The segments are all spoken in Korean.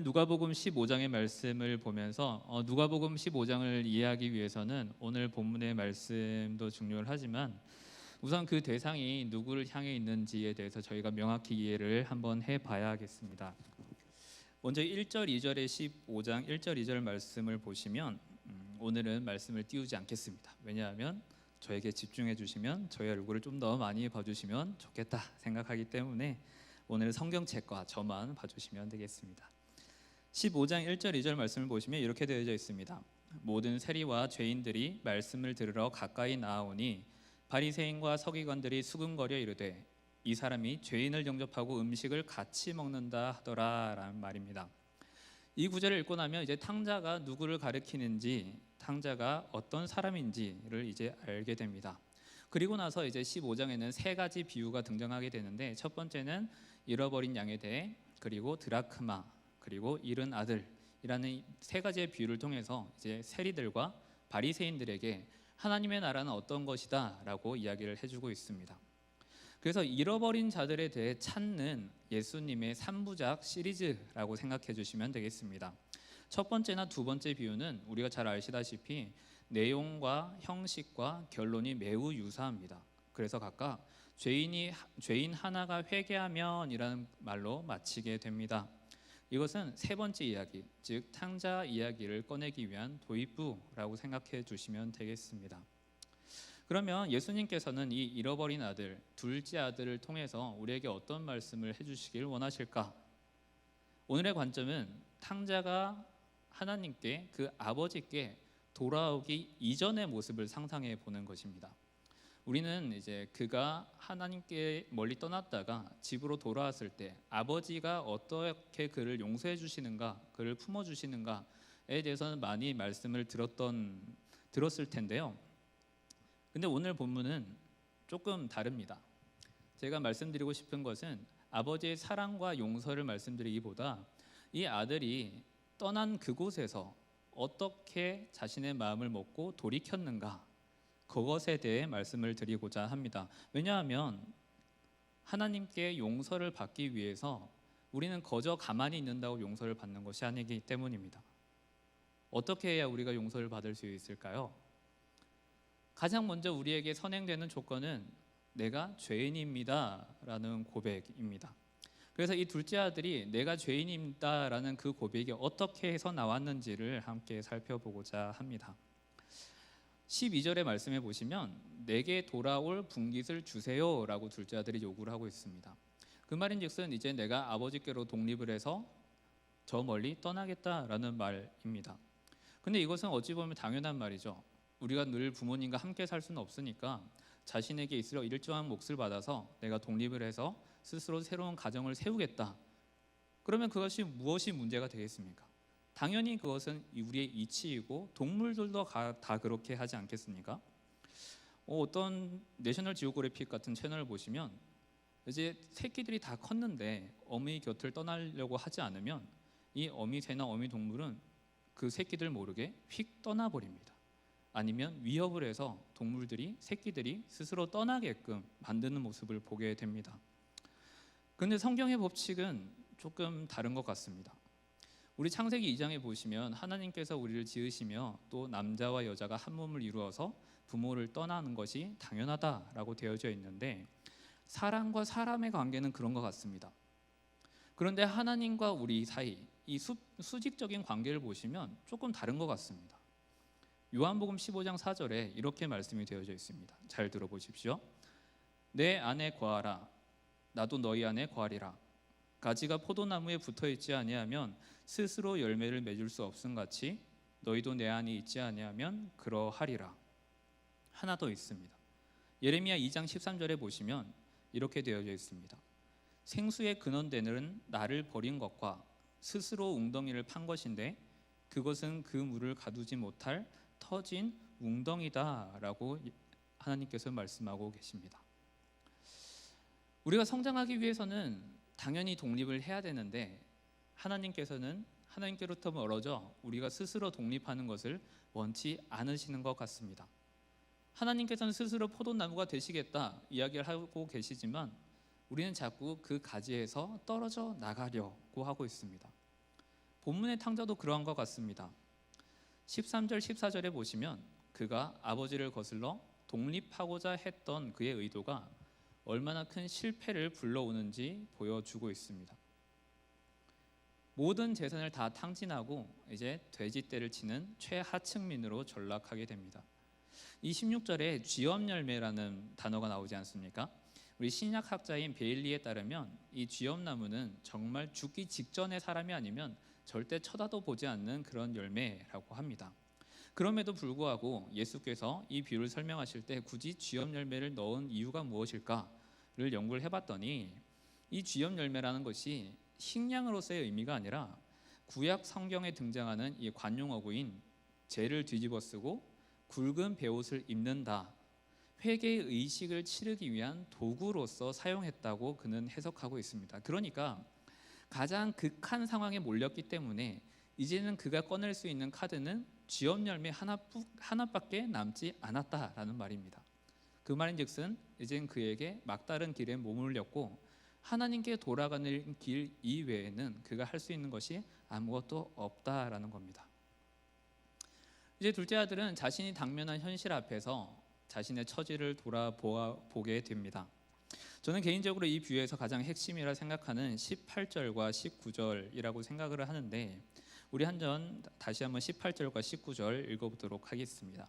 누가복음 15장의 말씀을 보면서 누가복음 15장을 이해하기 위해서는 오늘 본문의 말씀도 중요하지만 우선 그 대상이 누구를 향해 있는지에 대해서 저희가 명확히 이해를 한번 해봐야겠습니다. 먼저 1절, 2절의 15장 1절, 2절 말씀을 보시면 오늘은 말씀을 띄우지 않겠습니다. 왜냐하면 저에게 집중해 주시면 저희 얼굴을 좀 더 많이 봐주시면 좋겠다 생각하기 때문에 오늘 성경책과 저만 봐주시면 되겠습니다. 15장 1절 2절 말씀을 보시면 이렇게 되어져 있습니다. 모든 세리와 죄인들이 말씀을 들으러 가까이 나아오니 바리새인과 서기관들이 수군거려 이르되 이 사람이 죄인을 영접하고 음식을 같이 먹는다 하더라 라는 말입니다. 이 구절을 읽고 나면 이제 탕자가 누구를 가리키는지, 탕자가 어떤 사람인지를 이제 알게 됩니다. 그리고 나서 이제 15장에는 세 가지 비유가 등장하게 되는데, 첫 번째는 잃어버린 양에 대해, 그리고 드라크마, 그리고 잃은 아들이라는 세 가지의 비유를 통해서 이제 세리들과 바리새인들에게 하나님의 나라는 어떤 것이다라고 이야기를 해주고 있습니다. 그래서 잃어버린 자들에 대해 찾는 예수님의 3부작 시리즈라고 생각해 주시면 되겠습니다. 첫 번째나 두 번째 비유는 우리가 잘 아시다시피 내용과 형식과 결론이 매우 유사합니다. 그래서 각각 죄인 하나가 회개하면이라는 말로 마치게 됩니다. 이것은 세 번째 이야기, 즉 탕자 이야기를 꺼내기 위한 도입부라고 생각해 주시면 되겠습니다. 그러면 예수님께서는 이 잃어버린 아들, 둘째 아들을 통해서 우리에게 어떤 말씀을 해주시길 원하실까? 오늘의 관점은 탕자가 하나님께, 그 아버지께 돌아오기 이전의 모습을 상상해 보는 것입니다. 우리는 이제 그가 하나님께 멀리 떠났다가 집으로 돌아왔을 때 아버지가 어떻게 그를 용서해 주시는가, 그를 품어 주시는가에 대해서는 많이 말씀을 들었을 텐데요. 근데 오늘 본문은 조금 다릅니다. 제가 말씀드리고 싶은 것은 아버지의 사랑과 용서를 말씀드리기보다 이 아들이 떠난 그곳에서 어떻게 자신의 마음을 먹고 돌이켰는가, 그것에 대해 말씀을 드리고자 합니다. 왜냐하면 하나님께 용서를 받기 위해서 우리는 거저 가만히 있는다고 용서를 받는 것이 아니기 때문입니다. 어떻게 해야 우리가 용서를 받을 수 있을까요? 가장 먼저 우리에게 선행되는 조건은 내가 죄인입니다 라는 고백입니다. 그래서 이 둘째 아들이 내가 죄인입니다 라는 그 고백이 어떻게 해서 나왔는지를 함께 살펴보고자 합니다. 12절의 말씀에 보시면 내게 돌아올 분깃을 주세요 라고 둘째 아들이 요구를 하고 있습니다. 그 말인즉슨 이제 내가 아버지께로 독립을 해서 저 멀리 떠나겠다라는 말입니다. 근데 이것은 어찌 보면 당연한 말이죠. 우리가 늘 부모님과 함께 살 수는 없으니까 자신에게 있을 일정한 몫을 받아서 내가 독립을 해서 스스로 새로운 가정을 세우겠다. 그러면 그것이 무엇이 문제가 되겠습니까? 당연히 그것은 우리의 이치이고 동물들도 다 그렇게 하지 않겠습니까? 어떤 내셔널 지오그래픽 같은 채널을 보시면 이제 새끼들이 다 컸는데 어미 곁을 떠나려고 하지 않으면 이 어미 새나 어미 동물은 그 새끼들 모르게 휙 떠나버립니다. 아니면 위협을 해서 새끼들이 스스로 떠나게끔 만드는 모습을 보게 됩니다. 그런데 성경의 법칙은 조금 다른 것 같습니다. 우리 창세기 2장에 보시면 하나님께서 우리를 지으시며 또 남자와 여자가 한 몸을 이루어서 부모를 떠나는 것이 당연하다라고 되어져 있는데, 사람과 사람의 관계는 그런 것 같습니다. 그런데 하나님과 우리 사이 이 수직적인 관계를 보시면 조금 다른 것 같습니다. 요한복음 15장 4절에 이렇게 말씀이 되어져 있습니다. 잘 들어보십시오. 내 안에 거하라, 나도 너희 안에 거하리라. 가지가 포도나무에 붙어있지 아니하면 스스로 열매를 맺을 수 없음같이 너희도 내 안에 있지 아니하면 그러하리라. 하나 더 있습니다. 예레미야 2장 13절에 보시면 이렇게 되어져 있습니다. 생수의 근원되는 나를 버린 것과 스스로 웅덩이를 판 것인데 그것은 그 물을 가두지 못할 터진 웅덩이다라고 하나님께서 말씀하고 계십니다. 우리가 성장하기 위해서는 당연히 독립을 해야 되는데 하나님께서는 하나님께로부터 멀어져 우리가 스스로 독립하는 것을 원치 않으시는 것 같습니다. 하나님께서는 스스로 포도나무가 되시겠다 이야기를 하고 계시지만 우리는 자꾸 그 가지에서 떨어져 나가려고 하고 있습니다. 본문의 탕자도 그러한 것 같습니다. 13절 14절에 보시면 그가 아버지를 거슬러 독립하고자 했던 그의 의도가 얼마나 큰 실패를 불러오는지 보여주고 있습니다. 모든 재산을 다 탕진하고 이제 돼지떼를 치는 최하층민으로 전락하게 됩니다. 이 16절에 쥐엄열매라는 단어가 나오지 않습니까? 우리 신약학자인 베일리에 따르면 이 쥐엄나무는 정말 죽기 직전의 사람이 아니면 절대 쳐다도 보지 않는 그런 열매라고 합니다. 그럼에도 불구하고 예수께서 이 비유를 설명하실 때 굳이 쥐엄열매를 넣은 이유가 무엇일까를 연구를 해봤더니 이 쥐엄열매라는 것이 식량으로서의 의미가 아니라 구약 성경에 등장하는 이 관용어구인 죄를 뒤집어쓰고 굵은 베옷을 입는다, 회개의 의식을 치르기 위한 도구로서 사용했다고 그는 해석하고 있습니다. 그러니까 가장 극한 상황에 몰렸기 때문에 이제는 그가 꺼낼 수 있는 카드는 쥐엄열매 하나밖에 남지 않았다라는 말입니다. 그 말인즉슨 이젠 그에게 막다른 길에 머물렸고 하나님께 돌아가는 길 이외에는 그가 할 수 있는 것이 아무것도 없다라는 겁니다. 이제 둘째 아들은 자신이 당면한 현실 앞에서 자신의 처지를 돌아보게 됩니다. 저는 개인적으로 이 비유에서 가장 핵심이라 생각하는 18절과 19절이라고 생각을 하는데 우리 다시 한번 18절과 19절 읽어보도록 하겠습니다.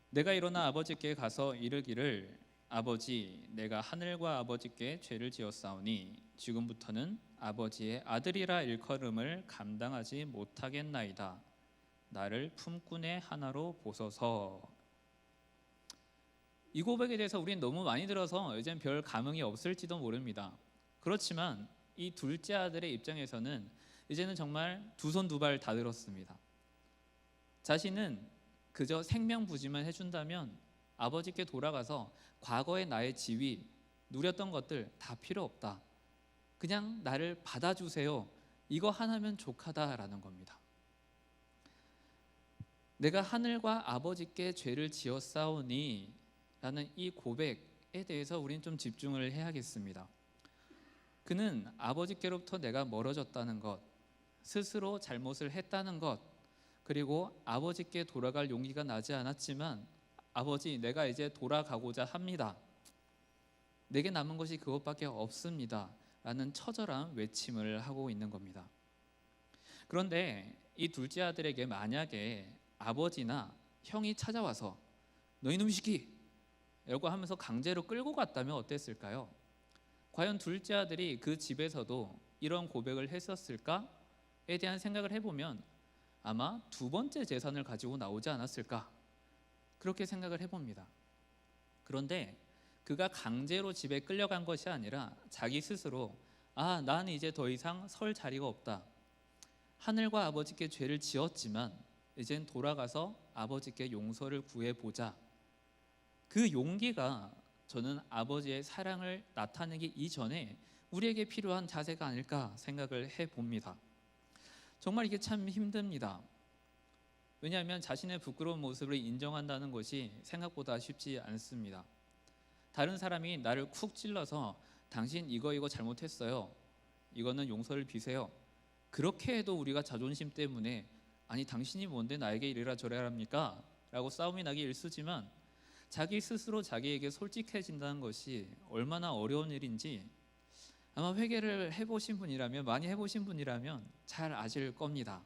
내가 일어나 아버지께 가서 이르기를 아버지, 내가 하늘과 아버지께 죄를 지었사오니 지금부터는 아버지의 아들이라 일컬음을 감당하지 못하겠나이다. 나를 품꾼의 하나로 보소서. 이 고백에 대해서 우리는 너무 많이 들어서 이젠 별 감흥이 없을지도 모릅니다. 그렇지만 이 둘째 아들의 입장에서는 이제는 정말 두 손 두 발 다 들었습니다. 자신은 그저 생명부지만 해준다면 아버지께 돌아가서 과거의 나의 지위, 누렸던 것들 다 필요 없다. 그냥 나를 받아주세요. 이거 하나면 족하다라는 겁니다. 내가 하늘과 아버지께 죄를 지었사오니 라는 이 고백에 대해서 우리는 좀 집중을 해야겠습니다. 그는 아버지께로부터 내가 멀어졌다는 것, 스스로 잘못을 했다는 것, 그리고 아버지께 돌아갈 용기가 나지 않았지만 아버지, 내가 이제 돌아가고자 합니다. 내게 남은 것이 그것밖에 없습니다. 라는 처절한 외침을 하고 있는 겁니다. 그런데 이 둘째 아들에게 만약에 아버지나 형이 찾아와서 너 이놈 시키! 라고 하면서 강제로 끌고 갔다면 어땠을까요? 과연 둘째 아들이 그 집에서도 이런 고백을 했었을까에 대한 생각을 해보면 아마 두 번째 재산을 가지고 나오지 않았을까 그렇게 생각을 해봅니다. 그런데 그가 강제로 집에 끌려간 것이 아니라 자기 스스로 난 이제 더 이상 설 자리가 없다. 하늘과 아버지께 죄를 지었지만 이젠 돌아가서 아버지께 용서를 구해보자. 그 용기가 저는 아버지의 사랑을 나타내기 이전에 우리에게 필요한 자세가 아닐까 생각을 해봅니다. 정말 이게 참 힘듭니다. 왜냐하면 자신의 부끄러운 모습을 인정한다는 것이 생각보다 쉽지 않습니다. 다른 사람이 나를 쿡 찔러서 당신 이거 잘못했어요. 이거는 용서를 비세요. 그렇게 해도 우리가 자존심 때문에 아니 당신이 뭔데 나에게 이래라 저래라 합니까? 라고 싸움이 나기 일쑤지만 자기 스스로 자기에게 솔직해진다는 것이 얼마나 어려운 일인지 아마 회개를 많이 해보신 분이라면 잘 아실 겁니다.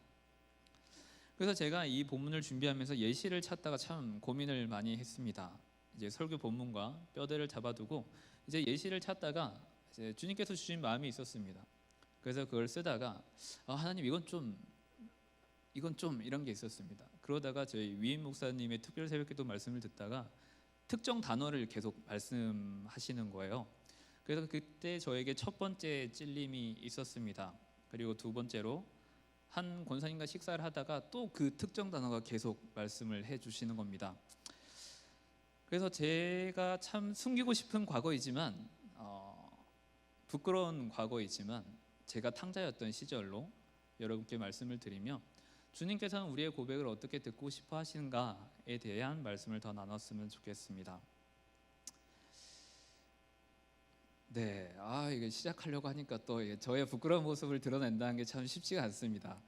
그래서 제가 이 본문을 준비하면서 예시를 찾다가 참 고민을 많이 했습니다. 이제 설교 본문과 뼈대를 잡아두고 이제 예시를 찾다가 이제 주님께서 주신 마음이 있었습니다. 그래서 그걸 쓰다가 하나님 이건 좀 이런 게 있었습니다. 그러다가 저희 위임 목사님의 특별 새벽기도 말씀을 듣다가 특정 단어를 계속 말씀하시는 거예요. 그래서 그때 저에게 첫 번째 찔림이 있었습니다. 그리고 두 번째로 한 권사님과 식사를 하다가 또 그 특정 단어가 계속 말씀을 해주시는 겁니다. 그래서 제가 참 숨기고 싶은 과거이지만 부끄러운 과거이지만 제가 탕자였던 시절로 여러분께 말씀을 드리며 주님께서는 우리의 고백을 어떻게 듣고 싶어 하시는가에 대한 말씀을 더 나눴으면 좋겠습니다. 네, 이게 시작하려고 하니까 또 이게 저의 부끄러운 모습을 드러낸다는 게 참 쉽지가 않습니다.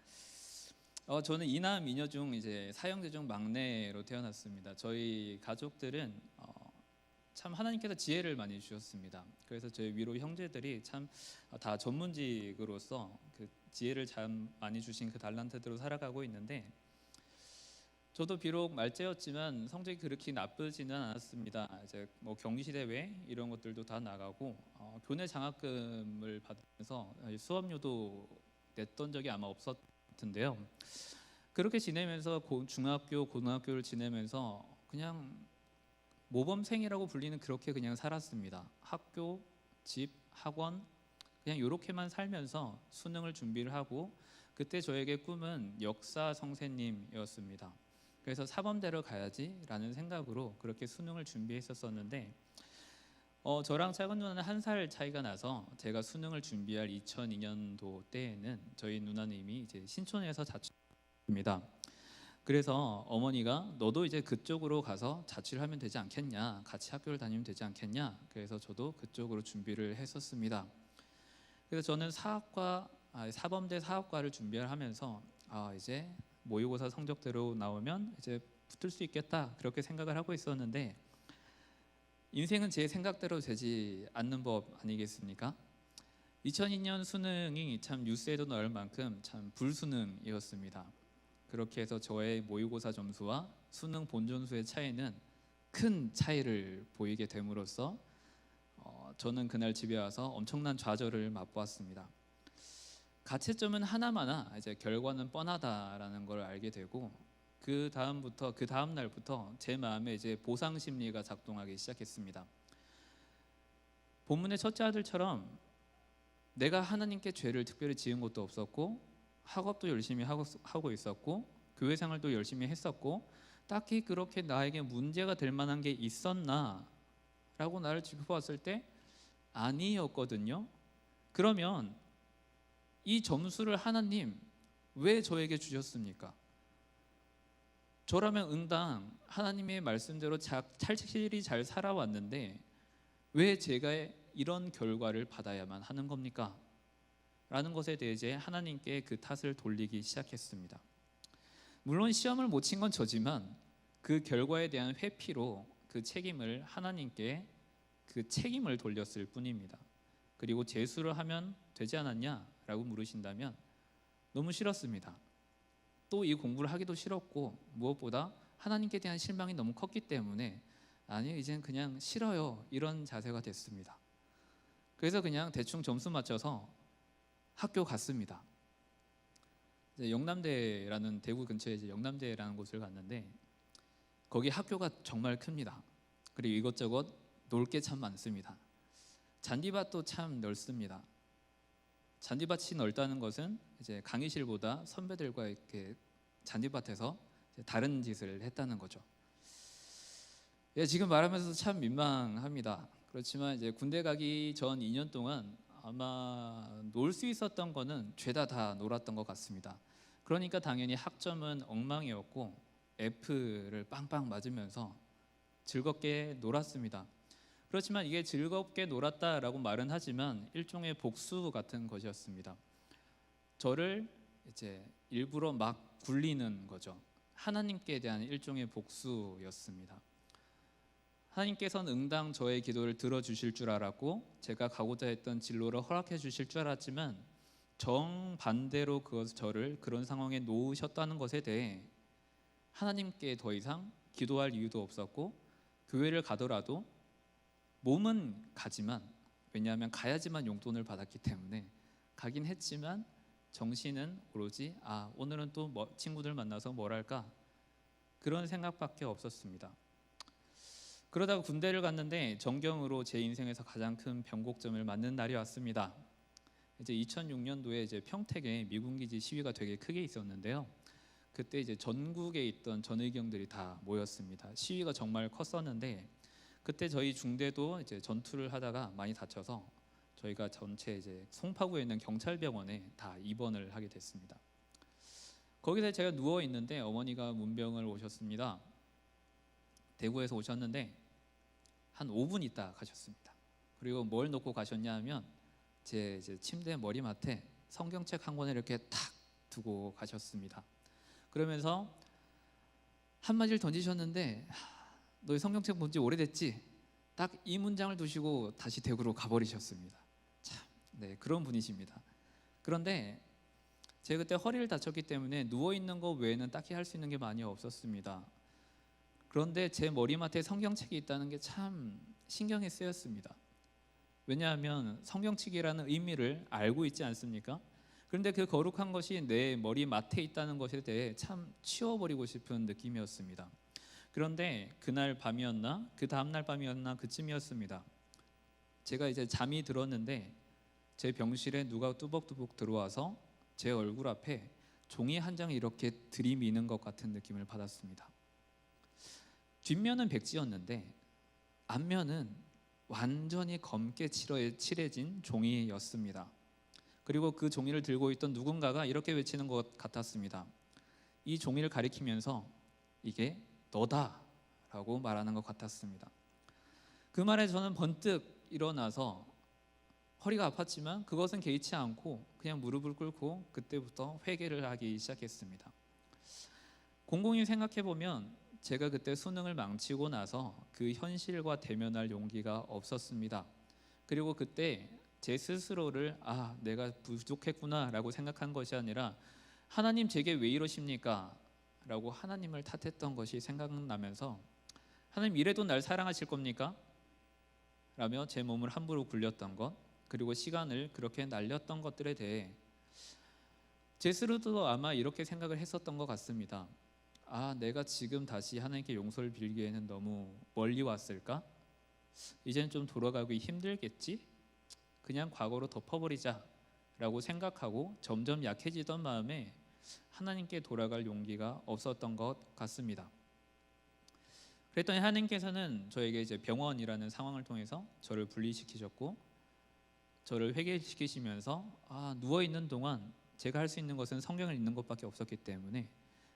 저는 이남 이녀 중 이제 사형제 중 막내로 태어났습니다. 저희 가족들은 참 하나님께서 지혜를 많이 주셨습니다. 그래서 저희 위로 형제들이 참 다 전문직으로서 그 지혜를 참 많이 주신 그 달란트대로 살아가고 있는데, 저도 비록 말째였지만 성적이 그렇게 나쁘지는 않았습니다. 이제 뭐 경시 대회 이런 것들도 다 나가고 교내 장학금을 받으면서 수업료도 냈던 적이 아마 없었을 텐데요. 그렇게 지내면서 중학교, 고등학교를 지내면서 그냥 모범생이라고 불리는 그렇게 그냥 살았습니다. 학교, 집, 학원 그냥 이렇게만 살면서 수능을 준비를 하고, 그때 저에게 꿈은 역사 선생님이었습니다. 그래서 사범대로 가야지라는 생각으로 그렇게 수능을 준비했었는데, 저랑 작은 누나는 1살 차이가 나서 제가 수능을 준비할 2002년도 때에는 저희 누나님이 이제 신촌에서 자취합니다. 그래서 어머니가 너도 이제 그쪽으로 가서 자취를 하면 되지 않겠냐, 같이 학교를 다니면 되지 않겠냐, 그래서 저도 그쪽으로 준비를 했었습니다. 그래서 저는 사범대 사학과를 준비를 하면서 이제 모의고사 성적대로 나오면 이제 붙을 수 있겠다, 그렇게 생각을 하고 있었는데, 인생은 제 생각대로 되지 않는 법 아니겠습니까? 2002년 수능이 참 뉴스에도 나올 만큼 참 불수능이었습니다. 그렇게 해서 저의 모의고사 점수와 수능 본점수의 차이는 큰 차이를 보이게 됨으로써 저는 그날 집에 와서 엄청난 좌절을 맛보았습니다. 가채점은 하나마나 이제 결과는 뻔하다라는 걸 알게 되고, 그 다음 날부터 제 마음에 이제 보상 심리가 작동하기 시작했습니다. 본문의 첫째 아들처럼 내가 하나님께 죄를 특별히 지은 것도 없었고, 학업도 열심히 하고 있었고, 교회 생활도 열심히 했었고, 딱히 그렇게 나에게 문제가 될 만한 게 있었나? 라고 나를 짚어봤을 때 아니었거든요. 그러면 이 점수를 하나님 왜 저에게 주셨습니까? 저라면 응당 하나님의 말씀대로 찰실히 잘 살아왔는데 왜 제가 이런 결과를 받아야만 하는 겁니까? 라는 것에 대해 이제 하나님께 그 탓을 돌리기 시작했습니다. 물론 시험을 못 친 건 저지만 그 결과에 대한 회피로 그 책임을 하나님께 그 책임을 돌렸을 뿐입니다. 그리고 재수를 하면 되지 않았냐라고 물으신다면 너무 싫었습니다. 또 이 공부를 하기도 싫었고, 무엇보다 하나님께 대한 실망이 너무 컸기 때문에 아니 이젠 그냥 싫어요, 이런 자세가 됐습니다. 그래서 그냥 대충 점수 맞춰서 학교 갔습니다. 이제 영남대라는, 대구 근처에 이제 영남대라는 곳을 갔는데 거기 학교가 정말 큽니다. 그리고 이것저것 놀 게 참 많습니다. 잔디밭도 참 넓습니다. 잔디밭이 넓다는 것은 이제 강의실보다 선배들과 이렇게 잔디밭에서 다른 짓을 했다는 거죠. 예, 지금 말하면서 참 민망합니다. 그렇지만 이제 군대 가기 전 2년 동안 아마 놀 수 있었던 거는 죄다 다 놀았던 것 같습니다. 그러니까 당연히 학점은 엉망이었고 F를 빵빵 맞으면서 즐겁게 놀았습니다. 그렇지만 이게 즐겁게 놀았다라고 말은 하지만 일종의 복수 같은 것이었습니다. 저를 이제 일부러 막 굴리는 거죠. 하나님께 대한 일종의 복수였습니다. 하나님께서는 응당 저의 기도를 들어주실 줄 알았고 제가 가고자 했던 진로를 허락해 주실 줄 알았지만 정반대로 저를 그런 상황에 놓으셨다는 것에 대해 하나님께 더 이상 기도할 이유도 없었고, 교회를 가더라도 몸은 가지만, 왜냐하면 가야지만 용돈을 받았기 때문에 가긴 했지만 정신은 오로지 오늘은 또 친구들 만나서 뭘 할까, 그런 생각밖에 없었습니다. 그러다가 군대를 갔는데 정경으로 제 인생에서 가장 큰 변곡점을 맞는 날이 왔습니다. 이제 2006년도에 이제 평택에 미군 기지 시위가 되게 크게 있었는데요. 그때 이제 전국에 있던 전의경들이 다 모였습니다. 시위가 정말 컸었는데 그때 저희 중대도 이제 전투를 하다가 많이 다쳐서 저희가 전체 이제 송파구에 있는 경찰병원에 다 입원을 하게 됐습니다. 거기서 제가 누워 있는데 어머니가 문병을 오셨습니다. 대구에서 오셨는데 한 5분 있다 가셨습니다. 그리고 뭘 놓고 가셨냐 하면 제 이제 침대 머리맡에 성경책 한 권을 이렇게 탁 두고 가셨습니다. 그러면서 한마디를 던지셨는데, 너희 성경책 본 지 오래됐지? 딱 이 문장을 두시고 다시 댁으로 가버리셨습니다. 참, 네, 그런 분이십니다. 그런데 제가 그때 허리를 다쳤기 때문에 누워있는 거 외에는 딱히 할 수 있는 게 많이 없었습니다. 그런데 제 머리맡에 성경책이 있다는 게 참 신경이 쓰였습니다. 왜냐하면 성경책이라는 의미를 알고 있지 않습니까? 그런데 그 거룩한 것이 내 머리맡에 있다는 것에 대해 참 치워버리고 싶은 느낌이었습니다. 그런데 그날 밤이었나 그 다음날 밤이었나 그쯤이었습니다. 제가 이제 잠이 들었는데 제 병실에 누가 뚜벅뚜벅 들어와서 제 얼굴 앞에 종이 한 장을 이렇게 들이미는 것 같은 느낌을 받았습니다. 뒷면은 백지였는데 앞면은 완전히 검게 칠해진 종이였습니다. 그리고 그 종이를 들고 있던 누군가가 이렇게 외치는 것 같았습니다. 이 종이를 가리키면서 이게 너다 라고 말하는 것 같았습니다. 그 말에 저는 번뜩 일어나서 허리가 아팠지만 그것은 개의치 않고 그냥 무릎을 꿇고 그때부터 회개를 하기 시작했습니다. 곰곰이 생각해보면 제가 그때 수능을 망치고 나서 그 현실과 대면할 용기가 없었습니다. 그리고 그때 제 스스로를 내가 부족했구나 라고 생각한 것이 아니라 하나님 제게 왜 이러십니까? 라고 하나님을 탓했던 것이 생각나면서 하나님 이래도 날 사랑하실 겁니까? 라며 제 몸을 함부로 굴렸던 것, 그리고 시간을 그렇게 날렸던 것들에 대해 제 스스로도 아마 이렇게 생각을 했었던 것 같습니다. 내가 지금 다시 하나님께 용서를 빌기에는 너무 멀리 왔을까? 이젠 좀 돌아가기 힘들겠지? 그냥 과거로 덮어버리자 라고 생각하고 점점 약해지던 마음에 하나님께 돌아갈 용기가 없었던 것 같습니다. 그랬더니 하나님께서는 저에게 이제 병원이라는 상황을 통해서 저를 분리시키셨고 저를 회개시키시면서 누워있는 동안 제가 할 수 있는 것은 성경을 읽는 것밖에 없었기 때문에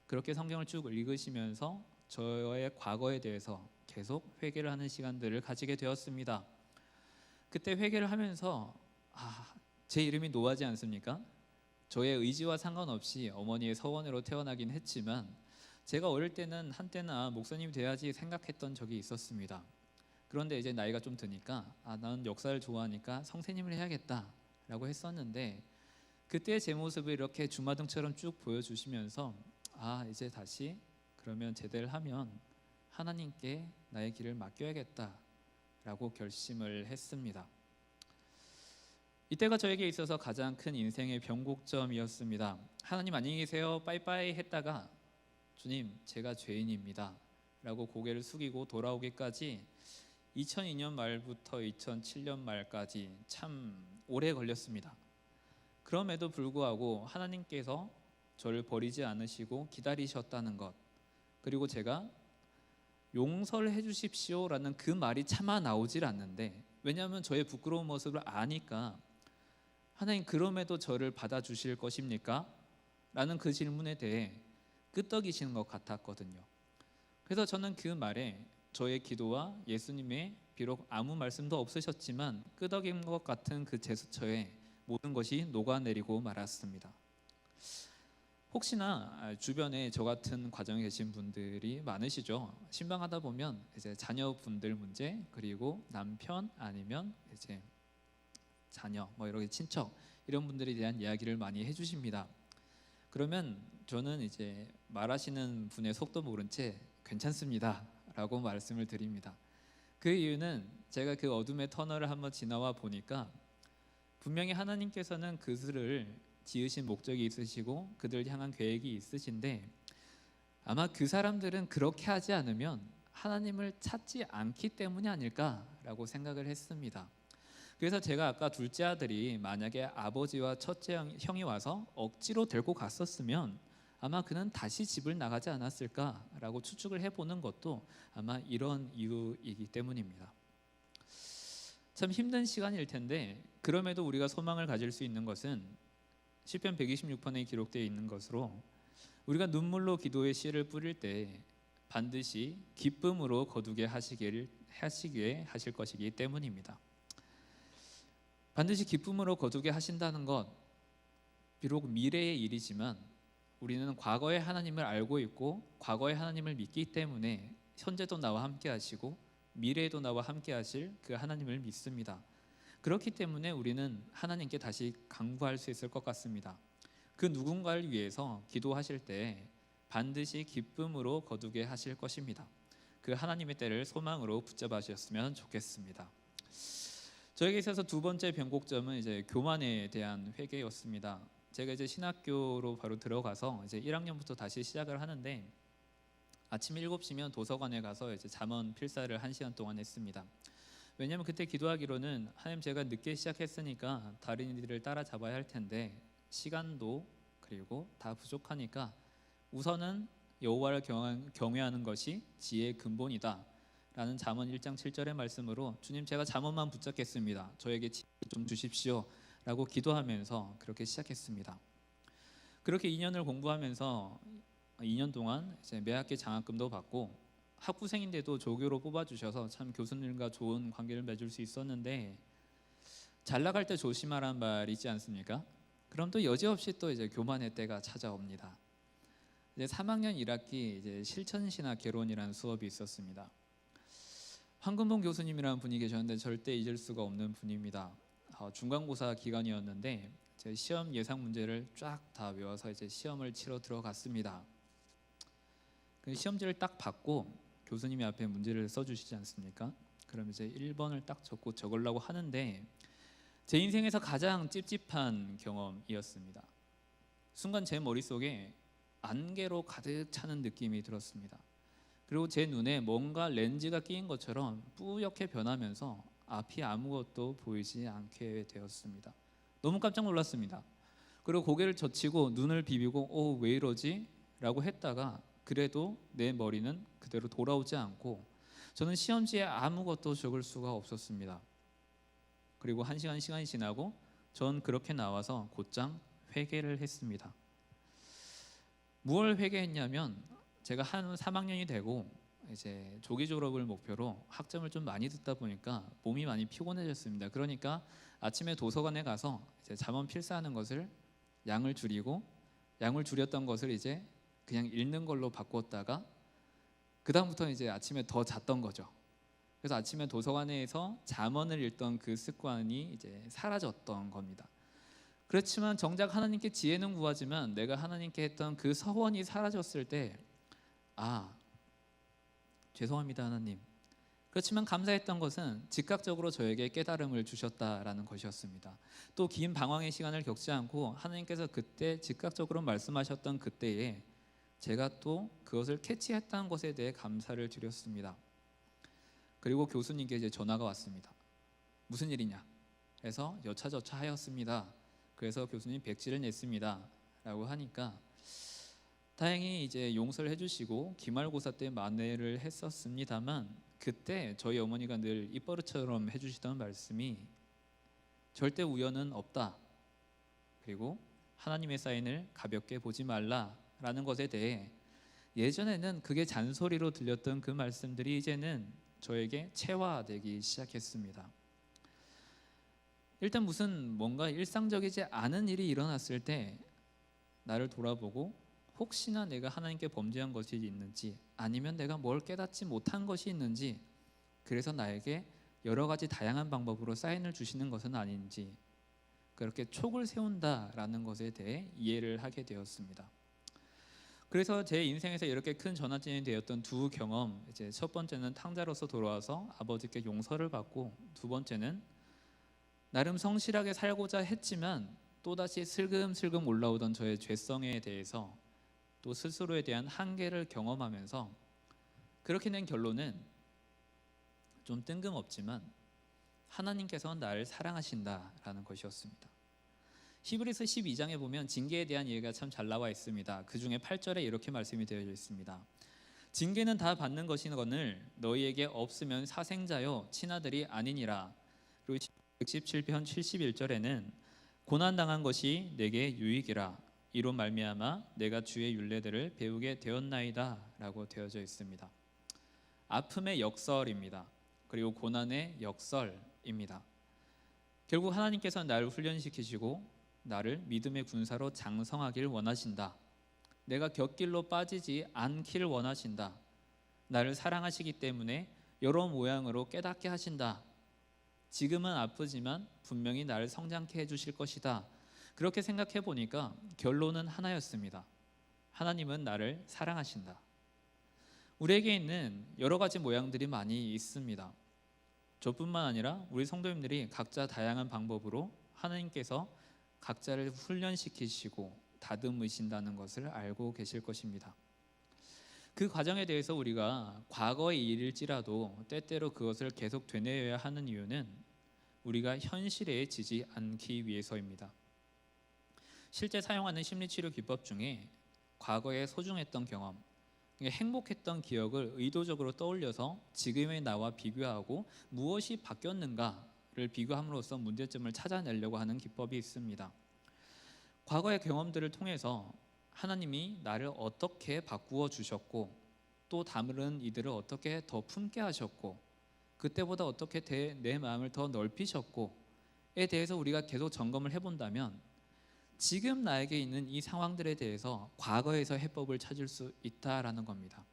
그렇게 성경을 쭉 읽으시면서 저의 과거에 대해서 계속 회개를 하는 시간들을 가지게 되었습니다. 그때 회개를 하면서 제 이름이 노아지 않습니까? 저의 의지와 상관없이 어머니의 서원으로 태어나긴 했지만 제가 어릴 때는 한때는 목사님이 돼야지 생각했던 적이 있었습니다. 그런데 이제 나이가 좀 드니까 나는 역사를 좋아하니까 성세님을 해야겠다라고 했었는데 그때 제 모습을 이렇게 주마등처럼 쭉 보여주시면서 이제 다시 그러면 제대를 하면 하나님께 나의 길을 맡겨야겠다라고 결심을 했습니다. 이때가 저에게 있어서 가장 큰 인생의 변곡점이었습니다. 하나님 안녕히 계세요 빠이빠이 했다가 주님 제가 죄인입니다 라고 고개를 숙이고 돌아오기까지 2002년 말부터 2007년 말까지 참 오래 걸렸습니다. 그럼에도 불구하고 하나님께서 저를 버리지 않으시고 기다리셨다는 것, 그리고 제가 용서를 해주십시오 라는 그 말이 차마 나오질 않는데, 왜냐하면 저의 부끄러운 모습을 아니까 하나님 그럼에도 저를 받아주실 것입니까? 라는 그 질문에 대해 끄떡이시는 것 같았거든요. 그래서 저는 그 말에 저의 기도와 예수님의 비록 아무 말씀도 없으셨지만 끄덕인 것 같은 그 제스처에 모든 것이 녹아내리고 말았습니다. 혹시나 주변에 저 같은 과정에 계신 분들이 많으시죠. 신방하다 보면 이제 자녀분들 문제, 그리고 남편 아니면 이제 자녀, 이렇게 친척 이런 분들에 대한 이야기를 많이 해주십니다. 그러면 저는 이제 말하시는 분의 속도 모른 채 괜찮습니다 라고 말씀을 드립니다. 그 이유는 제가 그 어둠의 터널을 한번 지나와 보니까 분명히 하나님께서는 그들을 지으신 목적이 있으시고 그들 향한 계획이 있으신데 아마 그 사람들은 그렇게 하지 않으면 하나님을 찾지 않기 때문이 아닐까라고 생각을 했습니다. 그래서 제가 아까 둘째 아들이 만약에 아버지와 첫째 형이 와서 억지로 데리고 갔었으면 아마 그는 다시 집을 나가지 않았을까라고 추측을 해보는 것도 아마 이런 이유이기 때문입니다. 참 힘든 시간일 텐데 그럼에도 우리가 소망을 가질 수 있는 것은 시편 126편에 기록되어 있는 것으로 우리가 눈물로 기도의 씨를 뿌릴 때 반드시 기쁨으로 거두게 하시기에 하실 것이기 때문입니다. 반드시 기쁨으로 거두게 하신다는 것, 비록 미래의 일이지만 우리는 과거의 하나님을 알고 있고 과거의 하나님을 믿기 때문에 현재도 나와 함께 하시고 미래에도 나와 함께 하실 그 하나님을 믿습니다. 그렇기 때문에 우리는 하나님께 다시 간구할 수 있을 것 같습니다. 그 누군가를 위해서 기도하실 때 반드시 기쁨으로 거두게 하실 것입니다. 그 하나님의 때를 소망으로 붙잡으셨으면 좋겠습니다. 저에게 있어서 두 번째 변곡점은 이제 교만에 대한 회개였습니다. 제가 이제 신학교로 바로 들어가서 이제 1학년부터 다시 시작을 하는데 아침 7시면 도서관에 가서 이제 잠언 필사를 1시간 동안 했습니다. 왜냐하면 그때 기도하기로는 하나님, 제가 늦게 시작했으니까 다른 일을 따라잡아야 할 텐데 시간도 그리고 다 부족하니까 우선은 여호와를 경외하는 것이 지혜의 근본이다 라는 잠언 1장 7절의 말씀으로 주님, 제가 잠언만 붙잡겠습니다. 저에게 지혜 좀 주십시오 라고 기도하면서 그렇게 시작했습니다. 그렇게 2년을 공부하면서 2년 동안 이제 매학기 장학금도 받고 학부생인데도 조교로 뽑아주셔서 참 교수님과 좋은 관계를 맺을 수 있었는데, 잘 나갈 때 조심하라는 말 있지 않습니까? 그럼 또 여지없이 또 이제 교만의 때가 찾아옵니다. 이제 3학년 1학기 이제 실천신학 개론이라는 수업이 있었습니다. 황금봉 교수님이라는 분이 계셨는데 절대 잊을 수가 없는 분입니다. 중간고사 기간이었는데 제 시험 예상 문제를 쫙 다 외워서 이제 시험을 치러 들어갔습니다. 그 시험지를 딱 받고 교수님이 앞에 문제를 써주시지 않습니까? 그럼 이제 1번을 딱 적고 적으려고 하는데 제 인생에서 가장 찝찝한 경험이었습니다. 순간 제 머릿속에 안개로 가득 차는 느낌이 들었습니다. 그리고 제 눈에 뭔가 렌즈가 끼인 것처럼 뿌옇게 변하면서 앞이 아무것도 보이지 않게 되었습니다. 너무 깜짝 놀랐습니다. 그리고 고개를 젖히고 눈을 비비고 왜 이러지? 라고 했다가 그래도 내 머리는 그대로 돌아오지 않고 저는 시험지에 아무것도 적을 수가 없었습니다. 그리고 1시간 시간이 지나고 전 그렇게 나와서 곧장 회개를 했습니다. 무엇을 회개했냐면 제가 한 3학년이 되고 이제 조기 졸업을 목표로 학점을 좀 많이 듣다 보니까 몸이 많이 피곤해졌습니다. 그러니까 아침에 도서관에 가서 이제 잠언 필사하는 것을 양을 줄이고 양을 줄였던 것을 이제 그냥 읽는 걸로 바꿨다가 그 다음부터는 이제 아침에 더 잤던 거죠. 그래서 아침에 도서관에서 잠언을 읽던 그 습관이 이제 사라졌던 겁니다. 그렇지만 정작 하나님께 지혜는 구하지만 내가 하나님께 했던 그 서원이 사라졌을 때 죄송합니다 하나님. 그렇지만 감사했던 것은 즉각적으로 저에게 깨달음을 주셨다라는 것이었습니다. 또 긴 방황의 시간을 겪지 않고 하나님께서 그때 즉각적으로 말씀하셨던 그때에 제가 또 그것을 캐치했다는 것에 대해 감사를 드렸습니다. 그리고 교수님께 이제 전화가 왔습니다. 무슨 일이냐? 그래서 여차저차 하였습니다. 그래서 교수님 백지를 냈습니다 라고 하니까 다행히 이제 용서를 해주시고 기말고사 때 만회를 했었습니다만 그때 저희 어머니가 늘 입버릇처럼 해주시던 말씀이 절대 우연은 없다. 그리고 하나님의 사인을 가볍게 보지 말라라는 것에 대해 예전에는 그게 잔소리로 들렸던 그 말씀들이 이제는 저에게 체화되기 시작했습니다. 일단 뭔가 일상적이지 않은 일이 일어났을 때 나를 돌아보고 혹시나 내가 하나님께 범죄한 것이 있는지 아니면 내가 뭘 깨닫지 못한 것이 있는지, 그래서 나에게 여러 가지 다양한 방법으로 사인을 주시는 것은 아닌지 그렇게 촉을 세운다라는 것에 대해 이해를 하게 되었습니다. 그래서 제 인생에서 이렇게 큰 전환점이 되었던 두 경험, 이제 첫 번째는 탕자로서 돌아와서 아버지께 용서를 받고, 두 번째는 나름 성실하게 살고자 했지만 또다시 슬금슬금 올라오던 저의 죄성에 대해서 또 스스로에 대한 한계를 경험하면서 그렇게 낸 결론은 좀 뜬금없지만 하나님께서 나를 사랑하신다라는 것이었습니다. 히브리서 12장에 보면 징계에 대한 얘기가 참 잘 나와 있습니다. 그 중에 8절에 이렇게 말씀이 되어 있습니다. 징계는 다 받는 것이거늘 너희에게 없으면 사생자요 친아들이 아니니라. 그리고 117편 71절에는 고난당한 것이 내게 유익이라 이로 말미암아 내가 주의 율례들을 배우게 되었나이다 라고 되어져 있습니다. 아픔의 역설입니다. 그리고 고난의 역설입니다. 결국 하나님께서 나를 훈련시키시고 나를 믿음의 군사로 장성하길 원하신다. 내가 곁길로 빠지지 않기를 원하신다. 나를 사랑하시기 때문에 여러 모양으로 깨닫게 하신다. 지금은 아프지만 분명히 나를 성장케 해주실 것이다. 그렇게 생각해 보니까 결론은 하나였습니다. 하나님은 나를 사랑하신다. 우리에게 있는 여러 가지 모양들이 많이 있습니다. 저뿐만 아니라 우리 성도님들이 각자 다양한 방법으로 하나님께서 각자를 훈련시키시고 다듬으신다는 것을 알고 계실 것입니다. 그 과정에 대해서 우리가 과거의 일일지라도 때때로 그것을 계속 되뇌어야 하는 이유는 우리가 현실에 지지 않기 위해서입니다. 실제 사용하는 심리치료 기법 중에 과거에 소중했던 경험, 행복했던 기억을 의도적으로 떠올려서 지금의 나와 비교하고 무엇이 바뀌었는가를 비교함으로써 문제점을 찾아내려고 하는 기법이 있습니다. 과거의 경험들을 통해서 하나님이 나를 어떻게 바꾸어 주셨고 또 다른 이들을 어떻게 더 품게 하셨고 그때보다 어떻게 내 마음을 더 넓히셨고에 대해서 우리가 계속 점검을 해본다면 지금 나에게 있는 이 상황들에 대해서 과거에서 해법을 찾을 수 있다라는 겁니다.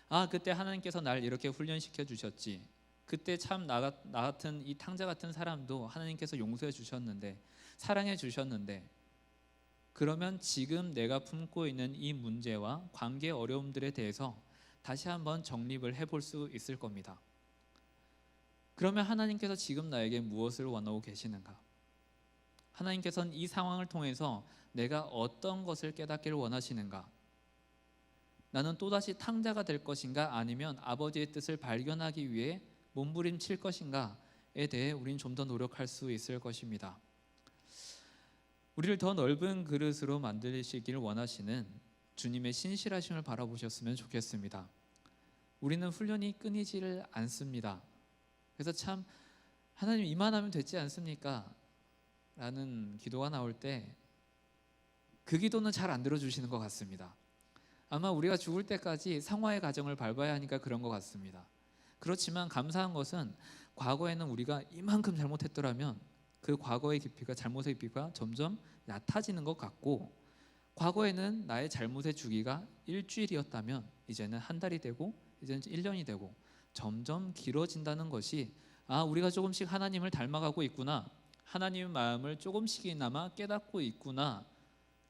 아, 그때 하나님께서 날 이렇게 훈련시켜 주셨지. 그때 참 나 같은 이 탕자 같은 사람도 하나님께서 용서해 주셨는데, 사랑해 주셨는데, 그러면 지금 내가 품고 있는 이 문제와 관계 어려움들에 대해서 다시 한번 정립을 해볼 수 있을 겁니다. 그러면 하나님께서 지금 나에게 무엇을 원하고 계시는가? 하나님께서는 이 상황을 통해서 내가 어떤 것을 깨닫기를 원하시는가? 나는 또다시 탕자가 될 것인가? 아니면 아버지의 뜻을 발견하기 위해 몸부림칠 것인가에 대해 우리는 좀 더 노력할 수 있을 것입니다. 우리를 더 넓은 그릇으로 만드시기를 원하시는 주님의 신실하심을 바라보셨으면 좋겠습니다. 우리는 훈련이 끊이지를 않습니다. 그래서 참 하나님 이만하면 되지 않습니까? 라는 기도가 나올 때 그 기도는 잘 안 들어주시는 것 같습니다. 아마 우리가 죽을 때까지 상화의 과정을 밟아야 하니까 그런 것 같습니다. 그렇지만 감사한 것은 과거에는 우리가 이만큼 잘못했더라면 그 과거의 깊이가, 잘못의 깊이가 점점 얕아지는 것 같고, 과거에는 나의 잘못의 주기가 일주일이었다면 이제는 한 달이 되고 이제는 1년이 되고 점점 길어진다는 것이, 아, 우리가 조금씩 하나님을 닮아가고 있구나, 하나님의 마음을 조금씩이나마 깨닫고 있구나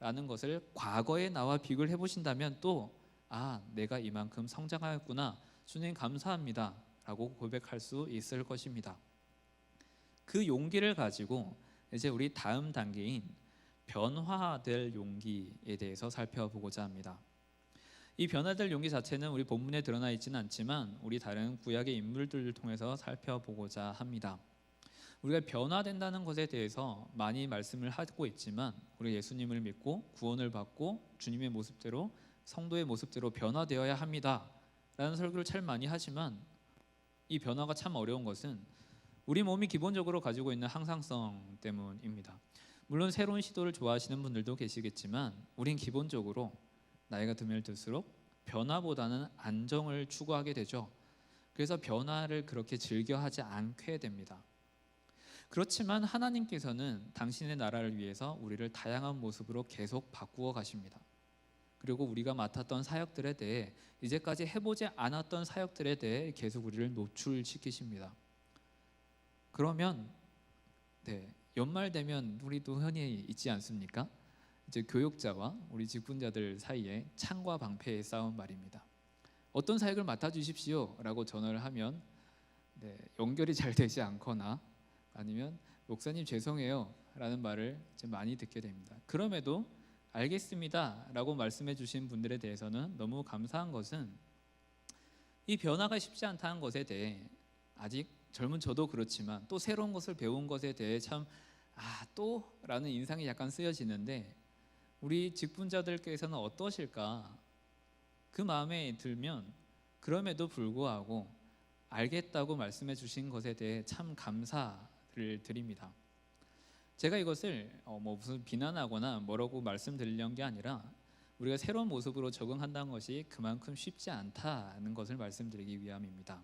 라는 것을 과거의 나와 비교를 해보신다면 또, 아, 내가 이만큼 성장하였구나, 주님 감사합니다 라고 고백할 수 있을 것입니다. 그 용기를 가지고 이제 우리 다음 단계인 변화될 용기에 대해서 살펴보고자 합니다. 이 변화될 용기 자체는 우리 본문에 드러나 있지는 않지만 우리 다른 구약의 인물들을 통해서 살펴보고자 합니다. 우리가 변화된다는 것에 대해서 많이 말씀을 하고 있지만 우리 예수님을 믿고 구원을 받고 주님의 모습대로, 성도의 모습대로 변화되어야 합니다 라는 설교를 참 많이 하지만 이 변화가 참 어려운 것은 우리 몸이 기본적으로 가지고 있는 항상성 때문입니다. 물론 새로운 시도를 좋아하시는 분들도 계시겠지만 우린 기본적으로 나이가 들면 들수록 변화보다는 안정을 추구하게 되죠. 그래서 변화를 그렇게 즐겨하지 않게 됩니다. 그렇지만 하나님께서는 당신의 나라를 위해서 우리를 다양한 모습으로 계속 바꾸어 가십니다. 그리고 우리가 맡았던 사역들에 대해, 이제까지 해보지 않았던 사역들에 대해 계속 우리를 노출시키십니다. 그러면 연말 되면 우리도 흔히 있지 않습니까? 이제 교육자와 우리 직분자들 사이에 창과 방패의 싸움 말입니다. 어떤 사역을 맡아주십시오 라고 전화를 하면 연결이 잘 되지 않거나 아니면 목사님 죄송해요 라는 말을 좀 많이 듣게 됩니다. 그럼에도 알겠습니다 라고 말씀해 주신 분들에 대해서는 너무 감사한 것은 이 변화가 쉽지 않다는 것에 대해, 아직 젊은 저도 그렇지만 또 새로운 것을 배운 것에 대해 참 또? 라는 인상이 약간 쓰여지는데, 우리 직분자들께서는 어떠실까? 그 마음에 들면 그럼에도 불구하고 알겠다고 말씀해 주신 것에 대해 참 감사를 드립니다. 제가 이것을 무슨 비난하거나 뭐라고 말씀드리려는 게 아니라 우리가 새로운 모습으로 적응한다는 것이 그만큼 쉽지 않다는 것을 말씀드리기 위함입니다.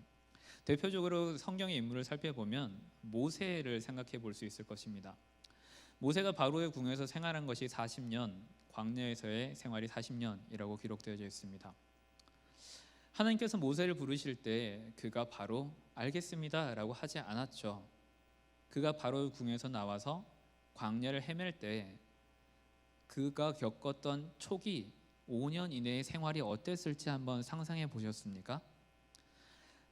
대표적으로 성경의 인물을 살펴보면 모세를 생각해 볼 수 있을 것입니다. 모세가 바로의 궁에서 생활한 것이 40년, 광야에서의 생활이 40년이라고 기록되어져 있습니다. 하나님께서 모세를 부르실 때 그가 바로 알겠습니다 라고 하지 않았죠. 그가 바로의 궁에서 나와서 광야를 헤맬 때 그가 겪었던 초기 5년 이내의 생활이 어땠을지 한번 상상해 보셨습니까?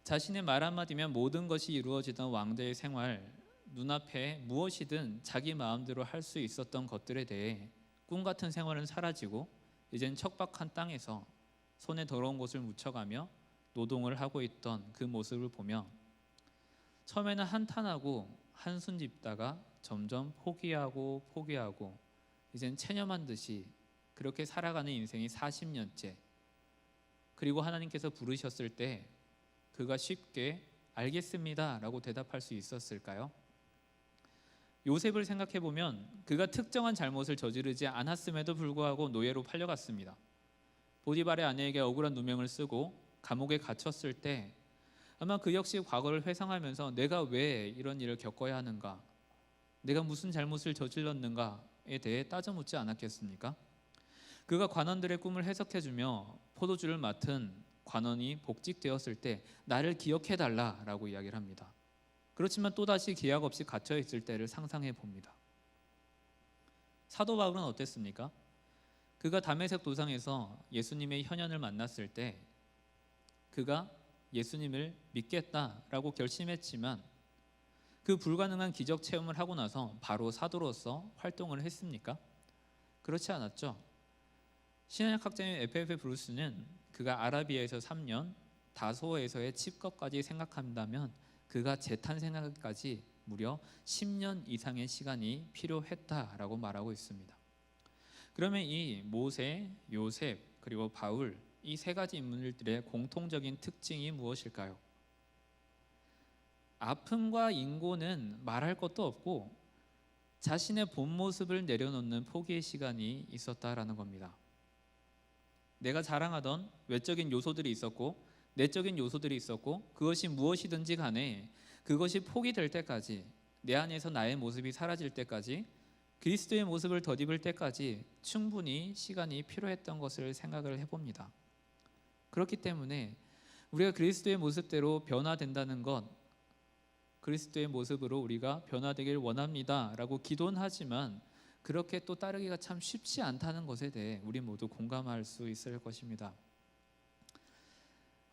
자신의 말 한마디면 모든 것이 이루어지던 왕대의 생활, 눈앞에 무엇이든 자기 마음대로 할 수 있었던 것들에 대해 꿈같은 생활은 사라지고 이젠 척박한 땅에서 손에 더러운 것을 묻혀가며 노동을 하고 있던 그 모습을 보며 처음에는 한탄하고 한숨 짓다가 점점 포기하고 이젠 체념한 듯이 그렇게 살아가는 인생이 40년째. 그리고 하나님께서 부르셨을 때 그가 쉽게 알겠습니다 라고 대답할 수 있었을까요? 요셉을 생각해 보면 그가 특정한 잘못을 저지르지 않았음에도 불구하고 노예로 팔려갔습니다. 보디발의 아내에게 억울한 누명을 쓰고 감옥에 갇혔을 때 아마 그 역시 과거를 회상하면서 내가 왜 이런 일을 겪어야 하는가, 내가 무슨 잘못을 저질렀는가에 대해 따져 묻지 않았겠습니까? 그가 관원들의 꿈을 해석해주며 포도주를 맡은 관원이 복직되었을 때 나를 기억해달라라고 이야기를 합니다. 그렇지만 또다시 기약 없이 갇혀있을 때를 상상해 봅니다. 사도 바울은 어땠습니까? 그가 다메섹 도상에서 예수님의 현현을 만났을 때 그가 예수님을 믿겠다라고 결심했지만 그 불가능한 기적 체험을 하고 나서 바로 사도로서 활동을 했습니까? 그렇지 않았죠. 신약학자인 F.F. 브루스는 그가 아라비아에서 3년, 다소에서의 칩것까지 생각한다면 그가 재탄생하기까지 무려 10년 이상의 시간이 필요했다라고 말하고 있습니다. 그러면 이 모세, 요셉, 그리고 바울 이 세 가지 인물들의 공통적인 특징이 무엇일까요? 아픔과 인고는 말할 것도 없고 자신의 본 모습을 내려놓는 포기의 시간이 있었다라는 겁니다. 내가 자랑하던 외적인 요소들이 있었고 내적인 요소들이 있었고 그것이 무엇이든지 간에 그것이 포기될 때까지, 내 안에서 나의 모습이 사라질 때까지, 그리스도의 모습을 덧입을 때까지 충분히 시간이 필요했던 것을 생각을 해봅니다. 그렇기 때문에 우리가 그리스도의 모습대로 변화된다는 것, 그리스도의 모습으로 우리가 변화되길 원합니다 라고 기도는 하지만 그렇게 또 따르기가 참 쉽지 않다는 것에 대해 우리 모두 공감할 수 있을 것입니다.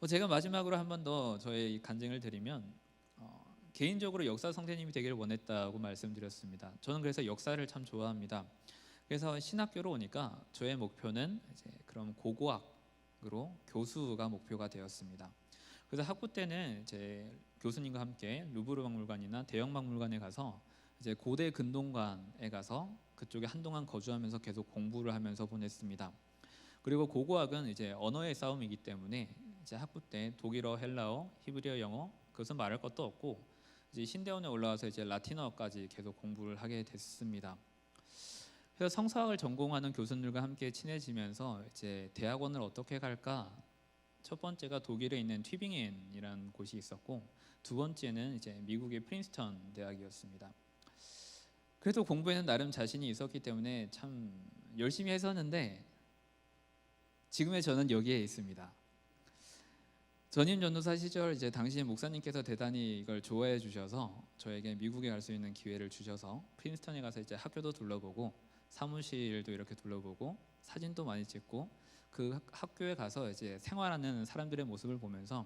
제가 마지막으로 한 번 더 저의 간증을 드리면 개인적으로 역사 선생님이 되기를 원했다고 말씀드렸습니다. 저는 그래서 역사를 참 좋아합니다. 그래서 신학교로 오니까 저의 목표는 이제 그럼 고고학으로 교수가 목표가 되었습니다. 그래서 학부 때는 이제 교수님과 함께 루브르 박물관이나 대형 박물관에 가서 이제 고대 근동관에 가서 그쪽에 한동안 거주하면서 계속 공부를 하면서 보냈습니다. 그리고 고고학은 이제 언어의 싸움이기 때문에 이제 학부 때 독일어, 헬라어, 히브리어, 영어 그것은 말할 것도 없고 이제 신대원에 올라와서 이제 라틴어까지 계속 공부를 하게 됐습니다. 그래서 성서학을 전공하는 교수들과 함께 친해지면서 이제 대학원을 어떻게 갈까? 첫 번째가 독일에 있는 튜빙엔이라는 곳이 있었고 두 번째는 이제 미국의 프린스턴 대학이었습니다. 그래도 공부에는 나름 자신이 있었기 때문에 참 열심히 했었는데 지금의 저는 여기에 있습니다. 전임 전도사 시절 이제 당시 목사님께서 대단히 이걸 좋아해 주셔서 저에게 미국에 갈 수 있는 기회를 주셔서 프린스턴에 가서 이제 학교도 둘러보고 사무실도 이렇게 둘러보고 사진도 많이 찍고 그 학교에 가서 이제 생활하는 사람들의 모습을 보면서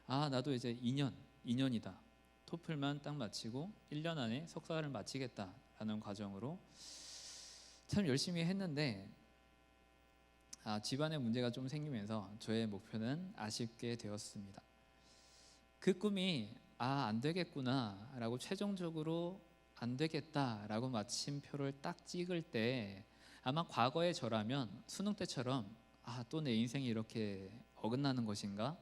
아 나도 이제 2년이다. 토플만 딱 마치고 1년 안에 석사를 마치겠다라는 과정으로 참 열심히 했는데 집안에 문제가 좀 생기면서 저의 목표는 아쉽게 되었습니다. 그 꿈이 안 되겠구나 라고 최종적으로 안 되겠다라고 마침표를 딱 찍을 때 아마 과거의 저라면 수능 때처럼 또 내 인생이 이렇게 어긋나는 것인가?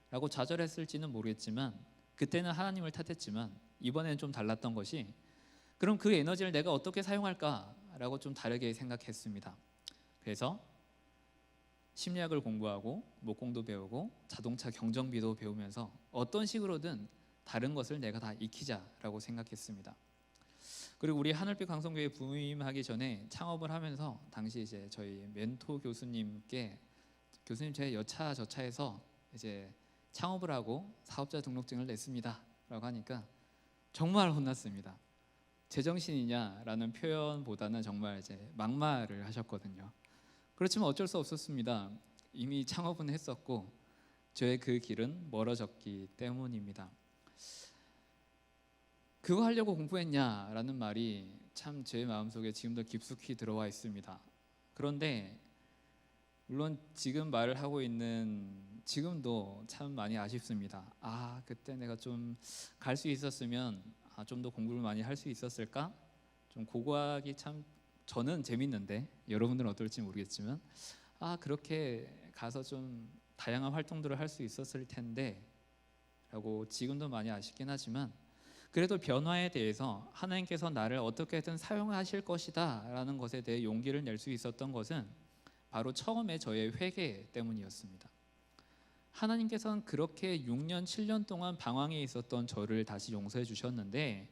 라고 좌절했을지는 모르겠지만 그때는 하나님을 탓했지만 이번에는 좀 달랐던 것이 그럼 그 에너지를 내가 어떻게 사용할까? 라고 좀 다르게 생각했습니다. 그래서 심리학을 공부하고 목공도 배우고 자동차 경정비도 배우면서 어떤 식으로든 다른 것을 내가 다 익히자라고 생각했습니다. 그리고 우리 하늘빛 강성교회 부임하기 전에 창업을 하면서 당시 이제 저희 멘토 교수님께 교수님 제 여차 저차해서 이제 창업을 하고 사업자 등록증을 냈습니다라고 하니까 정말 혼났습니다. 제정신이냐라는 표현보다는 정말 이제 막말을 하셨거든요. 그렇지만 어쩔 수 없었습니다. 이미 창업은 했었고 저의 그 길은 멀어졌기 때문입니다. 그거 하려고 공부했냐라는 말이 참 제 마음속에 지금도 깊숙이 들어와 있습니다. 그런데 물론 지금 말을 하고 있는 지금도 참 많이 아쉽습니다. 그때 내가 좀 갈 수 있었으면 좀 더 공부를 많이 할 수 있었을까? 좀 고고하기 참 저는 재밌는데 여러분들은 어떨지 모르겠지만 그렇게 가서 좀 다양한 활동들을 할 수 있었을 텐데 라고 지금도 많이 아쉽긴 하지만 그래도 변화에 대해서 하나님께서 나를 어떻게든 사용하실 것이다 라는 것에 대해 용기를 낼 수 있었던 것은 바로 처음에 저의 회개 때문이었습니다. 하나님께서는 그렇게 6년 7년 동안 방황에 있었던 저를 다시 용서해 주셨는데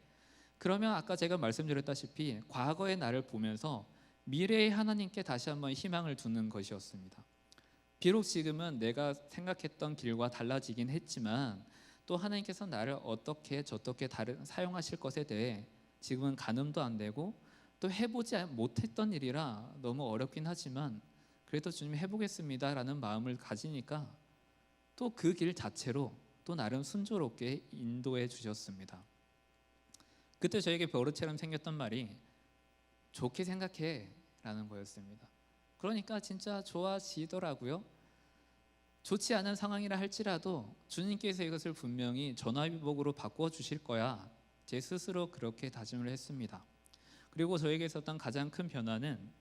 그러면 아까 제가 말씀드렸다시피 과거의 나를 보면서 미래의 하나님께 다시 한번 희망을 두는 것이었습니다. 비록 지금은 내가 생각했던 길과 달라지긴 했지만 또 하나님께서 나를 어떻게 저떻게 사용하실 것에 대해 지금은 가늠도 안 되고 또 해보지 못했던 일이라 너무 어렵긴 하지만 그래도 주님 해보겠습니다 라는 마음을 가지니까 또 그 길 자체로 또 나름 순조롭게 인도해 주셨습니다. 그때 저에게 버릇처럼 생겼던 말이 좋게 생각해 라는 거였습니다. 그러니까 진짜 좋아지더라고요. 좋지 않은 상황이라 할지라도 주님께서 이것을 분명히 전화위복으로 바꿔 주실 거야. 제 스스로 그렇게 다짐을 했습니다. 그리고 저에게 있었던 가장 큰 변화는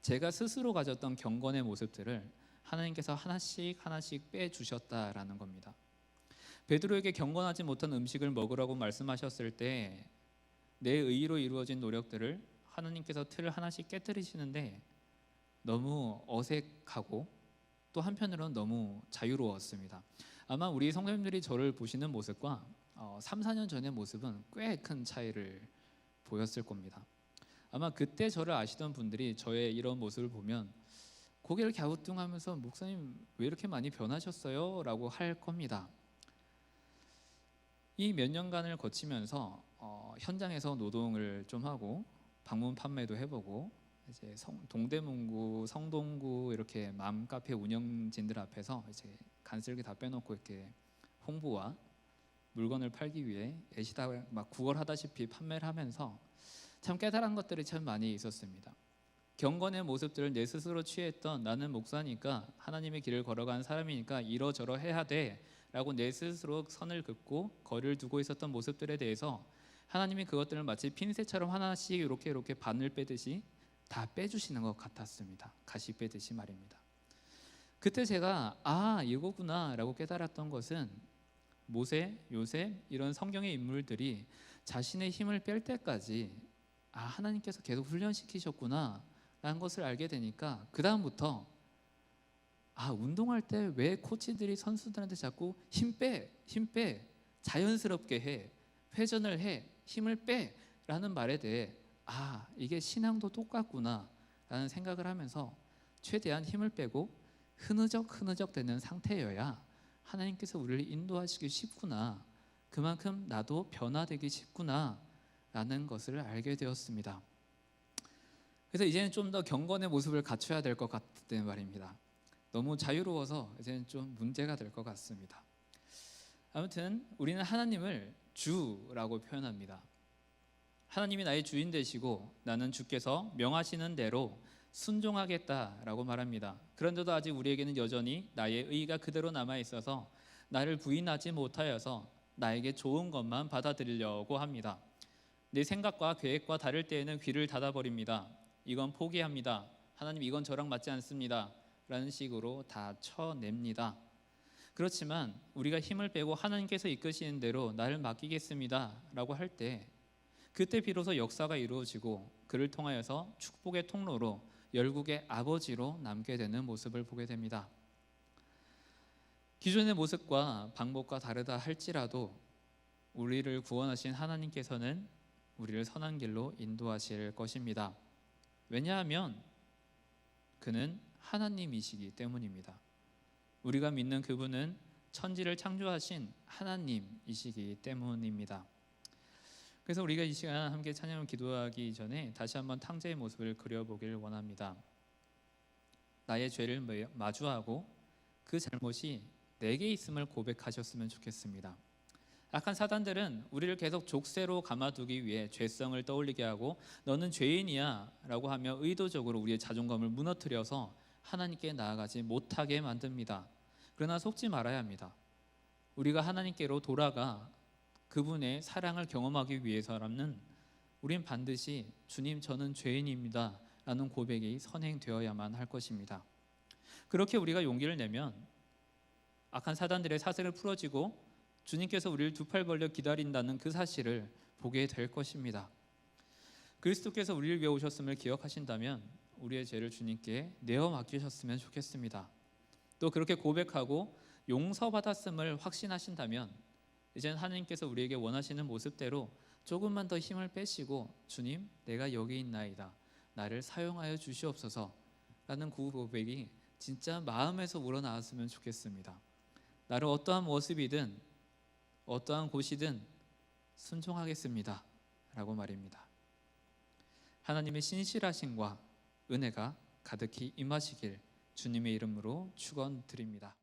제가 스스로 가졌던 경건의 모습들을 하나님께서 하나씩 하나씩 빼주셨다라는 겁니다. 베드로에게 경건하지 못한 음식을 먹으라고 말씀하셨을 때 내 의로 이루어진 노력들을 하나님께서 틀을 하나씩 깨뜨리시는데 너무 어색하고 또 한편으로는 너무 자유로웠습니다. 아마 우리 성도님들이 저를 보시는 모습과 3, 4년 전의 모습은 꽤 큰 차이를 보였을 겁니다. 아마 그때 저를 아시던 분들이 저의 이런 모습을 보면 고개를 갸우뚱하면서 목사님 왜 이렇게 많이 변하셨어요? 라고 할 겁니다. 이 몇 년간을 거치면서 현장에서 노동을 좀 하고 방문 판매도 해보고 이제 동대문구, 성동구 이렇게 맘카페 운영진들 앞에서 이제 간슬기 다 빼놓고 이렇게 홍보와 물건을 팔기 위해 애시다 막 구걸하다시피 판매를 하면서 참 깨달은 것들이 참 많이 있었습니다. 경건의 모습들을 내 스스로 취했던 나는 목사니까 하나님의 길을 걸어간 사람이니까 이러저러 해야 돼 라고 내 스스로 선을 긋고 거리를 두고 있었던 모습들에 대해서 하나님이 그것들을 마치 핀셋처럼 하나씩 이렇게 바늘 빼듯이 다 빼주시는 것 같았습니다. 가시 빼듯이 말입니다. 그때 제가 이거구나 라고 깨달았던 것은 모세, 요셉 이런 성경의 인물들이 자신의 힘을 뺄 때까지 하나님께서 계속 훈련시키셨구나 라는 것을 알게 되니까 그 다음부터 운동할 때 왜 코치들이 선수들한테 자꾸 힘 빼 자연스럽게 해 회전을 해 힘을 빼 라는 말에 대해 이게 신앙도 똑같구나 라는 생각을 하면서 최대한 힘을 빼고 흐느적 되는 상태여야 하나님께서 우리를 인도하시기 쉽구나, 그만큼 나도 변화되기 쉽구나 라는 것을 알게 되었습니다. 그래서 이제는 좀 더 경건의 모습을 갖춰야 될 것 같다는 말입니다. 너무 자유로워서 이제는 좀 문제가 될 것 같습니다. 아무튼 우리는 하나님을 주라고 표현합니다. 하나님이 나의 주인 되시고 나는 주께서 명하시는 대로 순종하겠다라고 말합니다. 그런데도 아직 우리에게는 여전히 나의 의의가 그대로 남아있어서 나를 부인하지 못하여서 나에게 좋은 것만 받아들이려고 합니다. 내 생각과 계획과 다를 때에는 귀를 닫아버립니다. 이건 포기합니다. 하나님 이건 저랑 맞지 않습니다 라는 식으로 다 쳐냅니다. 그렇지만 우리가 힘을 빼고 하나님께서 이끄시는 대로 나를 맡기겠습니다 라고 할 때 그때 비로소 역사가 이루어지고 그를 통하여서 축복의 통로로 열국의 아버지로 남게 되는 모습을 보게 됩니다. 기존의 모습과 방법과 다르다 할지라도 우리를 구원하신 하나님께서는 우리를 선한 길로 인도하실 것입니다. 왜냐하면 그는 하나님이시기 때문입니다. 우리가 믿는 그분은 천지를 창조하신 하나님이시기 때문입니다. 그래서 우리가 이 시간 함께 찬양을 기도하기 전에 다시 한번 탕자의 모습을 그려보길 원합니다. 나의 죄를 마주하고 그 잘못이 내게 있음을 고백하셨으면 좋겠습니다. 악한 사단들은 우리를 계속 족쇄로 감아두기 위해 죄성을 떠올리게 하고 너는 죄인이야 라고 하며 의도적으로 우리의 자존감을 무너뜨려서 하나님께 나아가지 못하게 만듭니다. 그러나 속지 말아야 합니다. 우리가 하나님께로 돌아가 그분의 사랑을 경험하기 위해서라면 우린 반드시 주님 저는 죄인입니다 라는 고백이 선행되어야만 할 것입니다. 그렇게 우리가 용기를 내면 악한 사단들의 사슬을 풀어지고 주님께서 우리를 두 팔 벌려 기다린다는 그 사실을 보게 될 것입니다. 그리스도께서 우리를 위해 오셨음을 기억하신다면 우리의 죄를 주님께 내어 맡기셨으면 좋겠습니다. 또 그렇게 고백하고 용서받았음을 확신하신다면 이제는 하나님께서 우리에게 원하시는 모습대로 조금만 더 힘을 빼시고 주님 내가 여기 있나이다 나를 사용하여 주시옵소서 라는 그 고백이 진짜 마음에서 우러나왔으면 좋겠습니다. 나를 어떠한 모습이든 어떠한 곳이든 순종하겠습니다 라고 말입니다. 하나님의 신실하심과 은혜가 가득히 임하시길 주님의 이름으로 축원드립니다.